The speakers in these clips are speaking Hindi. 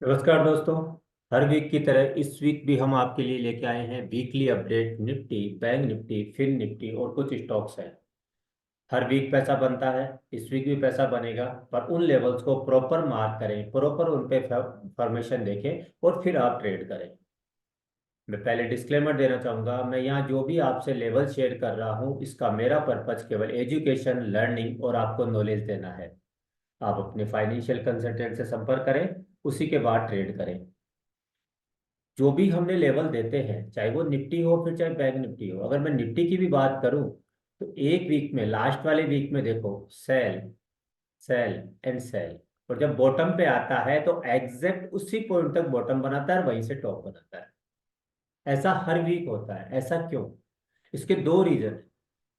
नमस्कार दोस्तों। हर वीक की तरह इस वीक भी हम आपके लिए लेके आए हैं weekly update Nifty, bank Nifty, fin Nifty और कुछ स्टॉक्स हैं। हर वीक पैसा बनता है, इस वीक भी पैसा बनेगा। पर उन लेवल्स को प्रॉपर मार्क करें, प्रॉपर उन पे फॉर्मेशन देखें और फिर आप ट्रेड करें। मैं पहले डिस्क्लेमर देना चाहूंगा, मैं यहाँ जो भी आपसे लेवल शेयर कर रहा हूँ इसका मेरा पर्पज केवल एजुकेशन, लर्निंग और आपको नॉलेज देना है। आप अपने फाइनेंशियल कंसल्टेंट से संपर्क करें, उसी के बाद ट्रेड करें। जो भी हमने लेवल देते हैं, चाहे वो निफ्टी हो फिर चाहे बैंक निफ्टी हो, अगर मैं निफ्टी की भी बात करूं तो एक वीक में, लास्ट वाले वीक में देखो, सेल, सेल एंड सेल। और जब बॉटम पे आता है तो एग्जैक्ट उसी पॉइंट तक बॉटम बनाता है और वहीं से टॉप बनाता है। ऐसा हर वीक होता है। ऐसा क्यों? इसके दो रीजन है।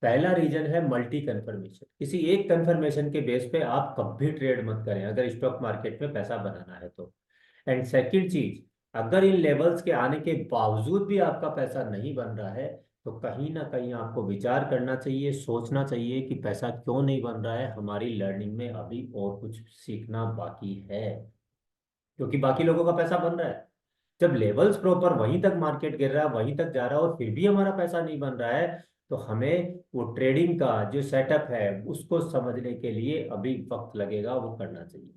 पहला रीजन है मल्टी कंफर्मेशन। किसी एक कंफर्मेशन के बेस पे आप कभी ट्रेड मत करें अगर स्टॉक मार्केट में पैसा बनाना है तो। एंड सेकंड चीज, अगर इन लेवल्स के आने के बावजूद भी आपका पैसा नहीं बन रहा है तो कहीं ना कहीं आपको विचार करना चाहिए, सोचना चाहिए कि पैसा क्यों नहीं बन रहा है। हमारी लर्निंग में अभी और कुछ सीखना बाकी है, क्योंकि बाकी लोगों का पैसा बन रहा है। जब लेवल्स प्रॉपर वहीं तक मार्केट गिर रहा है, वहीं तक जा रहा है और फिर भी हमारा पैसा नहीं बन रहा है, तो हमें वो ट्रेडिंग का जो सेटअप है उसको समझने के लिए अभी वक्त लगेगा, वो करना चाहिए।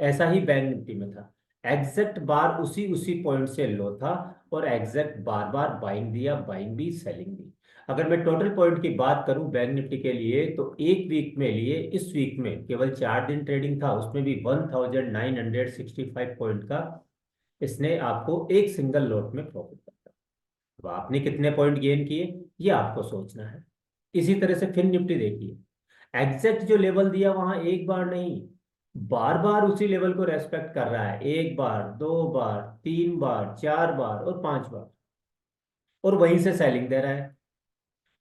ऐसा ही बैंक निफ्टी में था। एग्जैक्ट बार उसी उसी पॉइंट से लो था और एग्जैक्ट बार बार बाइंग दिया, बाइंग भी सेलिंग भी। अगर मैं टोटल पॉइंट की बात करूं बैंक निफ्टी के लिए तो एक वीक में लिए, इस वीक में केवल 4 दिन ट्रेडिंग था, उसमें भी 1965 पॉइंट का इसने आपको एक सिंगल लॉट में प्रॉफिट करता। अब आपने कितने पॉइंट गेन किए ये आपको सोचना है। इसी तरह से फिर निफ्टी देखिए, एग्जैक्ट जो लेवल दिया वहां एक बार नहीं, बार बार उसी लेवल को रेस्पेक्ट कर रहा है। एक बार, 2 बार, 3 बार, 4 बार और 5 बार, और वहीं से सेलिंग दे रहा है।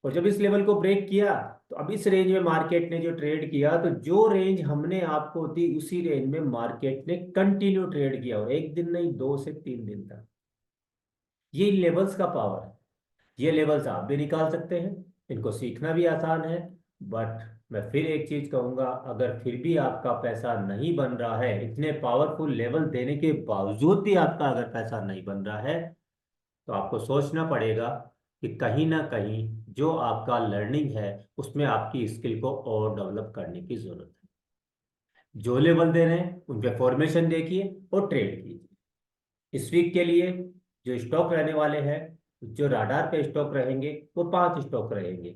और जब इस लेवल को ब्रेक किया तो अब इस रेंज में मार्केट ने जो ट्रेड किया, तो जो रेंज हमने आपको दी उसी रेंज में मार्केट ने कंटिन्यू ट्रेड किया, और एक दिन नहीं, 2 से 3 दिन तक। ये इन लेवल्स का पावर है। ये लेवल्स आप भी निकाल सकते हैं, इनको सीखना भी आसान है। बट मैं फिर एक चीज कहूंगा, अगर फिर भी आपका पैसा नहीं बन रहा है, इतने पावरफुल लेवल देने के बावजूद भी आपका अगर पैसा नहीं बन रहा है, तो आपको सोचना पड़ेगा कि कहीं ना कहीं जो आपका लर्निंग है उसमें आपकी स्किल को और डेवलप करने की जरूरत है। जो लेवल दे रहे हैं उन पे फॉर्मेशन देखिए और ट्रेड कीजिए। इस वीक के लिए जो स्टॉक रहने वाले हैं, जो राडार पे स्टॉक रहेंगे, वो 5 स्टॉक रहेंगे।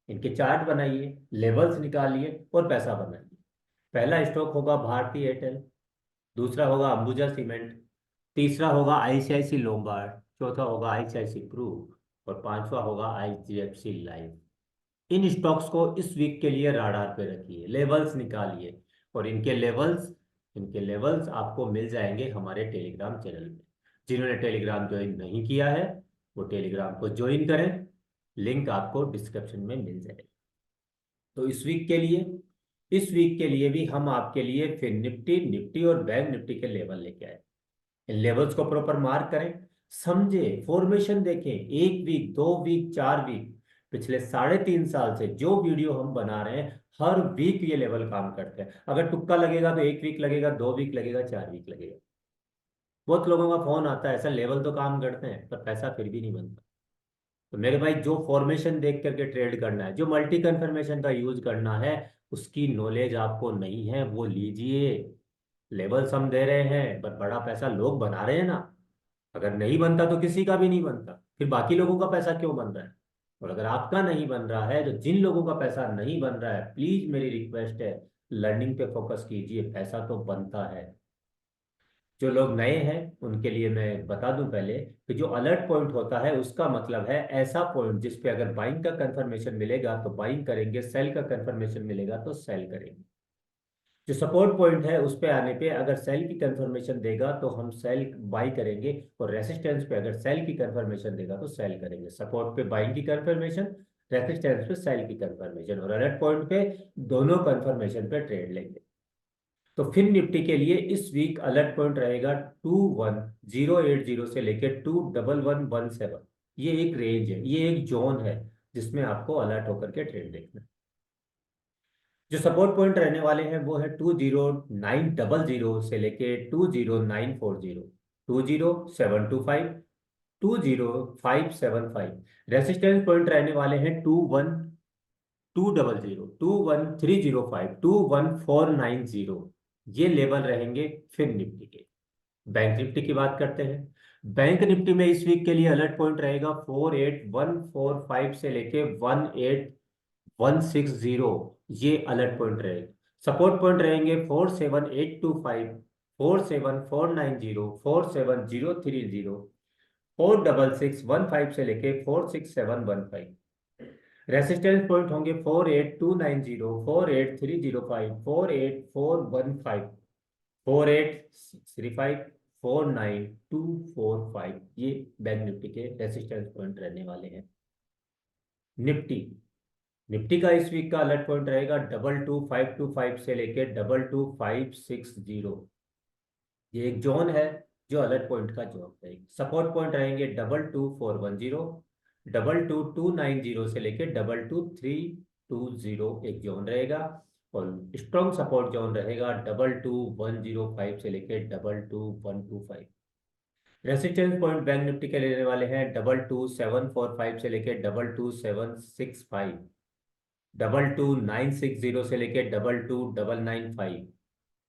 इनके चार्ट बनाइए, लेवल्स निकालिए और पैसा बनाइए। पहला स्टॉक होगा भारती एयरटेल, दूसरा होगा अंबुजा सीमेंट, तीसरा होगा आईसीआईसी लोम्बार्ड, चौथा होगा आईसीआईसी प्रूफ और पांचवा होगा आईजीएफसी लाइफ। इन स्टॉक्स को इस वीक के लिए राडार पे रखिए, लेवल्स निकालिए। और इनके लेवल्स आपको मिल जाएंगे हमारे टेलीग्राम चैनल पे। जिन्होंने टेलीग्राम ज्वाइन नहीं किया है वो टेलीग्राम को ज्वाइन करें, लिंक आपको डिस्क्रिप्शन में मिल जाएगा। तो इस वीक के लिए भी हम आपके लिए फिर निफ्टी, निफ्टी और बैंक निफ्टी के लेवल लेके आए। इन लेवल्स को प्रॉपर मार्क करें, समझे, फॉर्मेशन देखें। 1 वीक, 2 वीक, 4 वीक, पिछले 3.5 साल से जो वीडियो हम बना रहे हैं, हर वीक ये लेवल काम करते हैं। अगर तुक्का लगेगा तो 1 वीक लगेगा, 2 वीक लगेगा, 4 वीक लगेगा। बहुत लोगों का फोन आता है, ऐसा लेवल तो काम करते हैं पर पैसा फिर भी नहीं बनता। तो मेरे भाई, जो फॉर्मेशन देख करके ट्रेड करना है, जो मल्टी कंफर्मेशन का यूज करना है, उसकी नॉलेज आपको नहीं है वो लीजिए। लेवल्स हम दे रहे हैं पर बड़ा पैसा लोग बना रहे हैं ना। अगर नहीं बनता तो किसी का भी नहीं बनता, फिर बाकी लोगों का पैसा क्यों बन रहा है? और अगर आपका नहीं बन रहा है तो जिन लोगों का पैसा नहीं बन रहा है, प्लीज मेरी रिक्वेस्ट है, लर्निंग पे फोकस कीजिए, पैसा तो बनता है। जो लोग नए हैं उनके लिए मैं बता दूं पहले कि जो अलर्ट पॉइंट होता है उसका मतलब है ऐसा पॉइंट जिस पे अगर बाइंग का कंफर्मेशन मिलेगा तो बाइंग करेंगे, सेल का कंफर्मेशन मिलेगा तो सेल करेंगे। जो सपोर्ट पॉइंट है उस पे आने पे अगर सेल की कंफर्मेशन देगा तो हम सेल बाई करेंगे, और रेसिस्टेंस पे अगर सेल की कंफर्मेशन देगा तो सेल करेंगे। सपोर्ट पे बाइंग की कंफर्मेशन, रेसिस्टेंस पे सेल की कंफर्मेशन, और अलर्ट पॉइंट पे दोनों कंफर्मेशन पे ट्रेड लेंगे। तो फिर निफ्टी के लिए इस वीक अलर्ट पॉइंट रहेगा 21080 से लेकर 21117। ये एक रेंज है, ये एक जोन है जिसमें आपको अलर्ट होकर के ट्रेड देखना है। जो सपोर्ट पॉइंट रहने वाले हैं वो है 20900 से लेके 20940, 20725, 20575। रेसिस्टेंस पॉइंट रहने वाले हैं 21200, 21305, 21490। ये लेवल रहेंगे फिर निफ्टी के। बैंक निफ्टी की बात करते हैं। बैंक निफ्टी में इस वीक के लिए अलर्ट पॉइंट रहेगा 48145 से लेके 18160। ये अलर्ट पॉइंट रहेगा। सपोर्ट पॉइंट रहेंगे 47825, 47490, 47030, 46615 से लेके 46715। रेसिस्टेंस पॉइंट होंगे 48290, 48305, 48415, 48635, 49245। ये बैंक निफ्टी के रेसिस्टेंस पॉइंट रहने वाले हैं। निफ्टी निफ्टी का इस वीक का अलर्ट पॉइंट रहेगा 22525 से लेके 22560। ये एक जोन है जो अलर्ट पॉइंट का जोन रहेगा। सपोर्ट पॉइंट रहेंगे 22410, 22290 से लेके 22320। एक जोन रहेगा। और स्ट्रॉन्ग सपोर्ट जोन रहेगा 22105 से लेके 22125। रेसिस्टेंस पॉइंट बैंक निफ्टी के लेने वाले हैं 22745 से लेके 22765, 22960 से लेके 22995।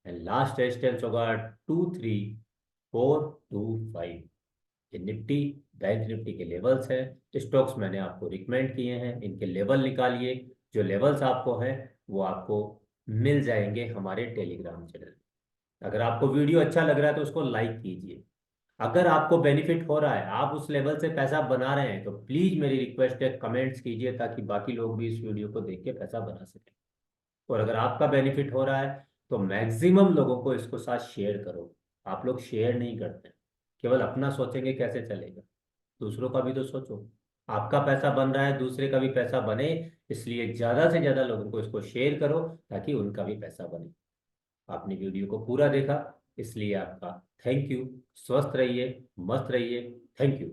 एंड लास्ट रेजिस्टेंस होगा 23425। ये निफ्टी बैंक निफ्टी के लेवल्स हैं। स्टॉक्स मैंने आपको रिकमेंड किए हैं, इनके लेवल निकालिए। जो लेवल्स आपको हैं वो आपको मिल जाएंगे हमारे टेलीग्राम चैनल। अगर आपको वीडियो अच्छा लग रहा है तो उसको लाइक कीजिए। अगर आपको बेनिफिट हो रहा है, आप उस लेवल से पैसा बना रहे हैं, तो प्लीज मेरी रिक्वेस्ट है कमेंट्स कीजिए ताकि बाकी लोग भी इस वीडियो को देख के पैसा बना सकें। और अगर आपका बेनिफिट हो रहा है तो मैक्सिमम लोगों को इसको साथ शेयर करो। आप लोग शेयर नहीं करते, केवल अपना सोचेंगे कैसे चलेगा। दूसरों का भी तो सोचो। आपका पैसा बन रहा है, दूसरे का भी पैसा बने, इसलिए ज्यादा से ज्यादा लोगों को इसको शेयर करो ताकि उनका भी पैसा बने। आपने वीडियो को पूरा देखा, इसलिए आपका थैंक यू। स्वस्थ रहिए, मस्त रहिए। Thank you.